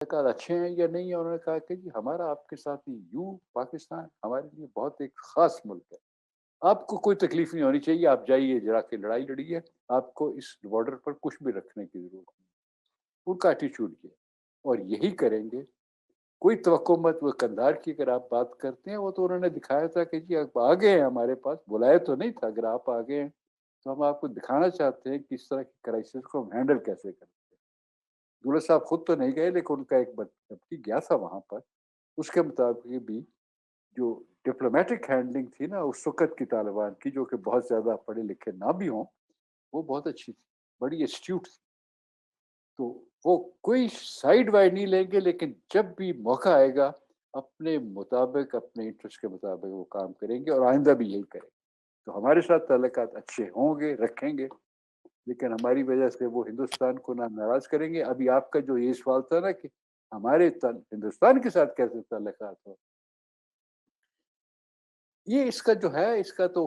تعلقات अच्छे हैं या नहीं है, उन्होंने कहा कि जी हमारा आपके साथ ही पाकिस्तान हमारे लिए बहुत एक ख़ास मुल्क है। आपको कोई तकलीफ़ नहीं होनी चाहिए, आप जाइए जाके लड़ाई लड़िए, आपको इस बॉर्डर पर कुछ भी रखने की ज़रूरत नहीं। उनका एटीट्यूड ये है और यही करेंगे। कोई तवक्को मत वो कंधार की अगर आप बात करते हैं, वो तो उन्होंने दिखाया था कि जी आप आ गए हैं हमारे पास, बुलाया तो नहीं था, अगर आप आ गए हैं, तो हम आपको दिखाना चाहते हैं कि इस तरह की क्राइसिस को हम हैंडल कैसे करते हैं। दूल्हा साहब खुद तो नहीं गए लेकिन उनका एक व्यक्ति गया था वहाँ पर। उसके मुताबिक भी जो डिप्लोमैटिक हैंडलिंग थी ना उस वक़्त की तालिबान की, जो कि बहुत ज़्यादा पढ़े लिखे ना भी हों, वो बहुत अच्छी थी, बड़ी एस्ट्यूट थी। तो वो कोई साइड वाइड नहीं लेंगे, लेकिन जब भी मौका आएगा, अपने मुताबिक, अपने इंटरेस्ट के मुताबिक वो काम करेंगे और आइंदा भी यही करेंगे। तो हमारे साथ ताल्लुकात अच्छे होंगे, रखेंगे, लेकिन हमारी वजह से वो हिंदुस्तान को ना नाराज़ करेंगे। अभी आपका जो ये सवाल था ना कि हमारे हिंदुस्तान के साथ कैसे ताल्लुकात हो, ये इसका जो है, इसका तो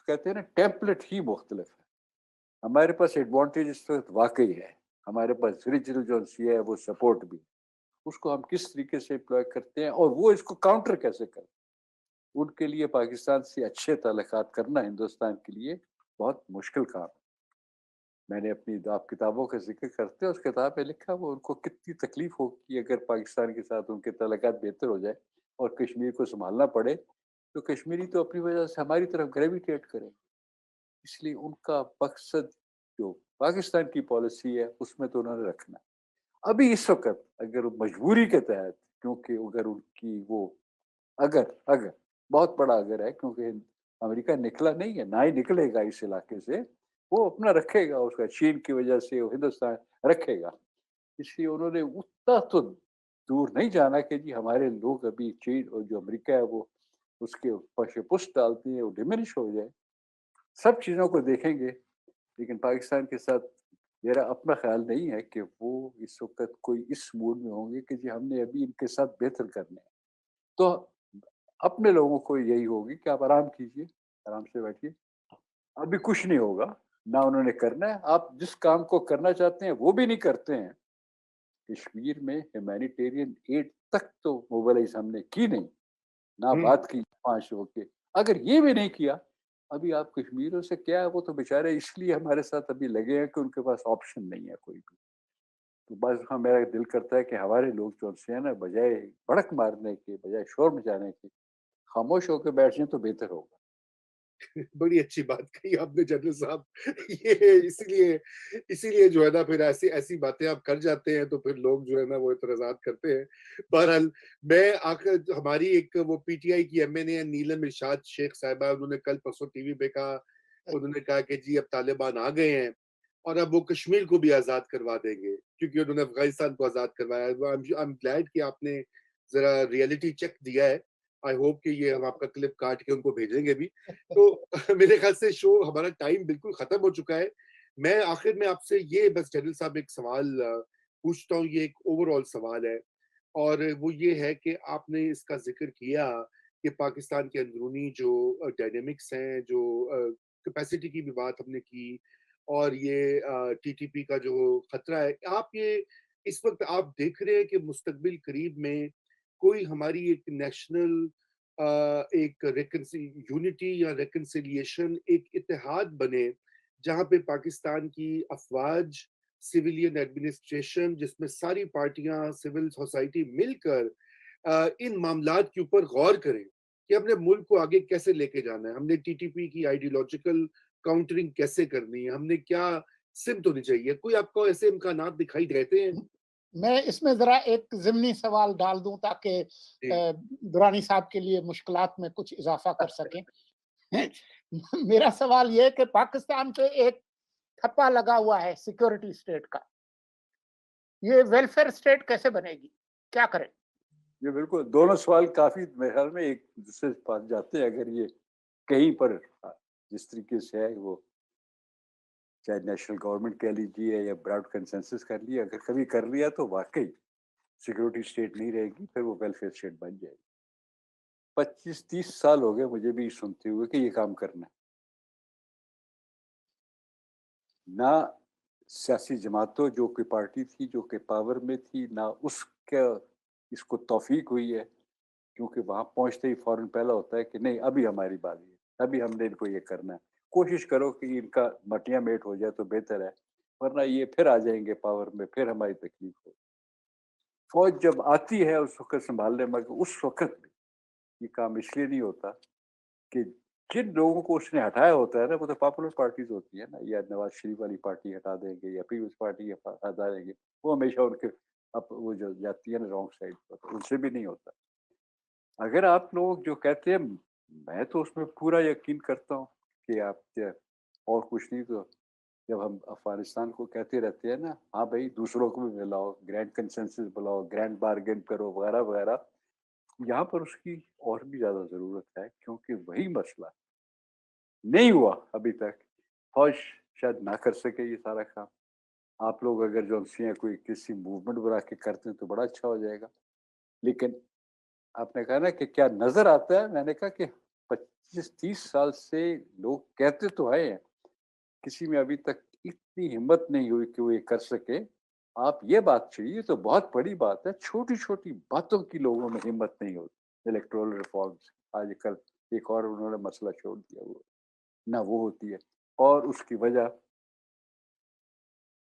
कहते हैं ना टेम्पलेट ही मुख्तलिफ है। हमारे पास एडवांटेज इस वक़्त वाक़ई है। हमारे पास रीजनल जो है वो सपोर्ट भी है। उसको हम किस तरीके से एप्लॉय करते हैं और वो इसको काउंटर कैसे करते हैं। उनके लिए पाकिस्तान से अच्छे ताल्लुकात करना हिंदुस्तान के लिए बहुत मुश्किल काम है। मैंने अपनी आप किताबों का ज़िक्र करते हैं, उस किताब में लिखा वो उनको कितनी तकलीफ़ होगी अगर पाकिस्तान के साथ उनके ताल्लुकात बेहतर हो जाए और कश्मीर को सँभालना पड़े, तो कश्मीरी तो अपनी वजह से हमारी तरफ ग्रेविटेट करें। इसलिए उनका मकसद जो पाकिस्तान की पॉलिसी है, उसमें तो उन्होंने रखना है। अभी इस वक़्त अगर मजबूरी के तहत, क्योंकि अगर उनकी वो अगर अगर बहुत बड़ा अगर है, क्योंकि अमेरिका निकला नहीं है, ना ही निकलेगा इस इलाके से, वो अपना रखेगा, उसका चीन की वजह से वो हिंदुस्तान रखेगा। इसलिए उन्होंने उतना तो दूर नहीं जाना कि जी हमारे लोग अभी चीन और जो अमेरिका है वो उसके पशे-पुष्ट डालती है, वो डिमिनिश हो जाए। सब चीज़ों को देखेंगे, लेकिन पाकिस्तान के साथ मेरा अपना ख़्याल नहीं है कि वो इस वक़्त कोई इस मूड में होंगे कि जी हमने अभी इनके साथ बेहतर करना है। तो अपने लोगों को यही होगी कि आप आराम कीजिए, आराम से बैठिए, अभी कुछ नहीं होगा, ना उन्होंने करना है। आप जिस काम को करना चाहते हैं, वो भी नहीं करते हैं। कश्मीर में ह्यूमैनिटेरियन एड तक तो मोबिलाइज़ हमने की नहीं, ना हुँ। बात की 5 होके। अगर ये भी नहीं किया, अभी आप कश्मीरियों से क्या है, वो तो बेचारे इसलिए हमारे साथ अभी लगे हैं कि उनके पास ऑप्शन नहीं है कोई भी। तो बस हाँ, मेरा दिल करता है कि हमारे लोग जो से है ना, बजाय भड़क मारने के, बजाय शोर मचाने के, खामोश होके बैठ जाएँ तो बेहतर होगा। बड़ी अच्छी बात कही आपने जनरल साहब। ये इसीलिए इसीलिए जो है ना फिर ऐसी ऐसी बातें आप कर जाते हैं तो फिर लोग जो है ना वो इतराज़ात करते हैं। बहरहाल मैं आखिर हमारी एक वो पीटीआई की एमएनए है नीलम इरशाद शेख साहिबा, उन्होंने कल परसों टीवी पे कहा, उन्होंने कहा कि जी अब तालिबान आ गए हैं और अब वो कश्मीर को भी आज़ाद करवा देंगे क्योंकि उन्होंने अफ़गानिस्तान को आज़ाद करवाया है। आई एम ग्लैड कि आपने ज़रा रियलिटी चेक दिया है। आई होप कि ये हम आपका क्लिप काट के उनको भेजेंगे भी। तो मेरे ख्याल से शो हमारा टाइम बिल्कुल खत्म हो चुका है। मैं आखिर में आपसे ये बस जनरल साहब एक सवाल पूछता हूँ, ये एक ओवरऑल सवाल है और वो ये है कि आपने इसका ज़िक्र किया कि पाकिस्तान के अंदरूनी जो डायनामिक्स हैं, जो कैपेसिटी की भी बात हमने की और ये टीटीपी का जो खतरा है, आप ये इस वक़्त आप देख रहे हैं कि मुस्तकबिल करीब में कोई हमारी एक नेशनल एक यूनिटी या रिकंसिलिएशन एक इत्तेहाद बने, जहाँ पे पाकिस्तान की अफ़वाज, सिविलियन एडमिनिस्ट्रेशन जिसमें सारी पार्टियाँ, सिविल सोसाइटी मिलकर इन मामलात के ऊपर गौर करें कि अपने मुल्क को आगे कैसे लेके जाना है। हमने टीटीपी की आइडियोलॉजिकल काउंटरिंग कैसे करनी है, हमने क्या सिम्त होनी चाहिए? कोई आपको ऐसे इम्कानात दिखाई देते हैं? मैं इसमें ज़रा एक ज़िमनी सवाल डाल दूँ ताकि जी। दुरानी साहब के लिए मुश्किलात में कुछ इज़ाफ़ा कर सकें। मेरा सवाल ये है कि पाकिस्तान पे एक ठप्पा लगा हुआ है सिक्योरिटी स्टेट का। ये वेलफेयर स्टेट कैसे बनेगी? क्या करें? ये बिल्कुल दोनों सवाल काफ़ी मेरे ख़्याल में एक दूसरे से पास जाते हैं, अगर ये कहीं पर जिस तरीके से है वो, चाहे नेशनल गवर्नमेंट कह लीजिए या ब्रॉड कंसेंसस कर लिया, अगर कभी कर लिया तो वाक़ई सिक्योरिटी स्टेट नहीं रहेगी, फिर वो वेलफेयर स्टेट बन जाएगी। 25-30 साल हो गए मुझे भी सुनते हुए कि ये काम करना है। ना सियासी जमातों जो कि पार्टी थी, जो कि पावर में थी, ना उस क्या इसको तौफीक हुई है, क्योंकि वहाँ पहुँचते ही फ़ौरन पहला होता है कि नहीं अभी हमारी बारी है, अभी हमने इनको ये करना है। कोशिश करो कि इनका मटिया मेट हो जाए तो बेहतर है, वरना ये फिर आ जाएँगे पावर में, फिर हमारी तकलीफ हो। फ़ौज जब आती है उस वक़्त सँभालने में, उस वक़्त भी ये काम इसलिए नहीं होता कि जिन लोगों को उसने हटाया होता है ना, वो तो पॉपुलर पार्टीज़ होती है ना, या नवाज़ शरीफ वाली पार्टी हटा देंगे या पीपल्स पार्टी हटा देंगे, वो हमेशा उनके वो जो जाती है ना रॉन्ग साइड पर, तो उनसे भी नहीं होता। अगर आप लोग जो कहते हैं, मैं तो उसमें पूरा यकीन करता हूँ कि आप और कुछ नहीं तो जब हम अफ़गानिस्तान को कहते रहते हैं ना, हाँ भाई दूसरों को भी मिलाओ, ग्रैंड कंसेंसस बुलाओ, ग्रैंड बार्गेन करो वगैरह-वगैरह, यहाँ पर उसकी और भी ज़्यादा ज़रूरत है, क्योंकि वही मसला नहीं हुआ अभी तक। फ़ौज शायद ना कर सके ये सारा काम। आप लोग अगर जो है कोई किसी मूवमेंट बना के करते हैं तो बड़ा अच्छा हो जाएगा। लेकिन आपने कहा ना कि क्या नज़र आता है, मैंने कहा कि 25-30 साल से लोग कहते तो आए हैं, किसी में अभी तक इतनी हिम्मत नहीं हुई कि वो ये कर सके। आप ये बात चाहिए तो बहुत बड़ी बात है, छोटी-छोटी बातों की लोगों में हिम्मत नहीं होती। इलेक्टोरल रिफॉर्म्स आजकल एक और उन्होंने मसला छोड़ दिया, वो ना वो होती है, और उसकी वजह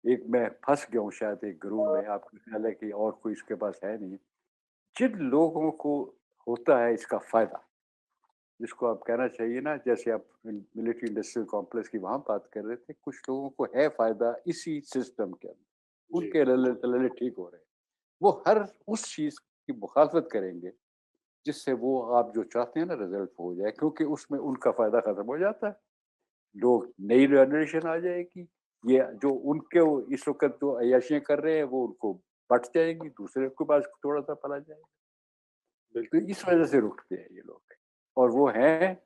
एक मैं फँस गया हूँ शायद एक ग्रुप में, आपको ख्याल है कि और कोई इसके पास है नहीं। जिन लोगों को होता है इसका फ़ायदा, जिसको आप कहना चाहिए ना, जैसे आप मिलिट्री इंडस्ट्रियल कॉम्प्लेक्स की वहाँ बात कर रहे थे, कुछ लोगों को है फ़ायदा इसी सिस्टम के अंदर, जी, उनके लले ठीक हो रहे हैं। वो हर उस चीज़ की मुखालफत करेंगे, जिससे वो आप जो चाहते हैं ना रिज़ल्ट हो जाए, क्योंकि उसमें उनका फ़ायदा ख़त्म हो जाता है। लोग नई जनरेशन आ जाएगी, ये जो उनके वो इस वक़्त जो अय्याशियाँ कर रहे हैं, वो उनको बँट जाएँगी, दूसरे के पास थोड़ा-सा पला जाएगा। तो बिल्कुल। इस वजह से रुकते हैं ये लोग, और वो हैं,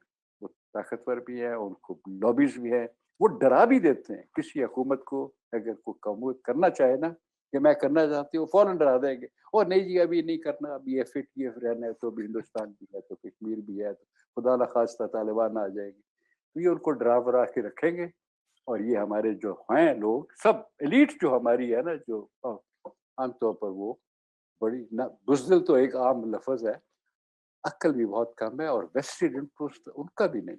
वो ताकतवर भी हैं, उनको लॉबीज़ भी हैं, वो डरा भी देते हैं किसी हुकूमत को, अगर कोई काम करना चाहे ना कि मैं करना चाहती हूँ, फ़ौरन डरा देंगे, "ओह नहीं जी अभी नहीं करना, अभी एफएटीएफ रहना है, तो अभी हिंदुस्तान भी है, तो कश्मीर भी है, तो खुदा न ख़ास्ता तालिबान आ जाएँगे।" तो ये उनको डरा-वरा के रखेंगे, और ये हमारे जो हैं लोग सब एलीट जो हमारी है ना, जो आम तौर पर वो बड़ी ना, बुज़दिल तो एक आम लफ़्ज़ है, अक्ल भी बहुत कम है, और वेस्टेड इंटरेस्ट उनका भी नहीं।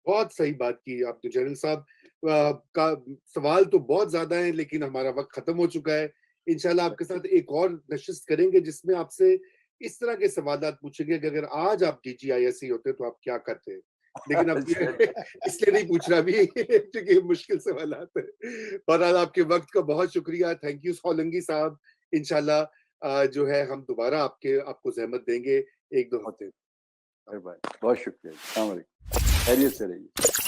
बहुत सही बात की आपने जनरल साहब। का सवाल तो बहुत ज़्यादा है लेकिन हमारा वक़्त ख़त्म हो चुका है। इंशाल्लाह आपके साथ एक और नशिस्त करेंगे जिसमें आपसे इस तरह के सवालात पूछेंगे कि अगर आज आप डीजीआईएसई होते तो आप क्या करते? लेकिन अब ये अच्छा, अच्छा। इसलिए नहीं पूछ रहा अभी क्योंकि ये मुश्किल सवालात हैं। बहरहाल आपके वक़्त का बहुत शुक्रिया। थैंक यू सोलंकी साहब। इंशाल्लाह जो है हम दोबारा आपको ज़हमत देंगे 1-2 बहुत हफ़्ते। मेहरबानी, बहुत शुक्रिया। अस्सलाम वालेकुम, खैरियत से रहिए।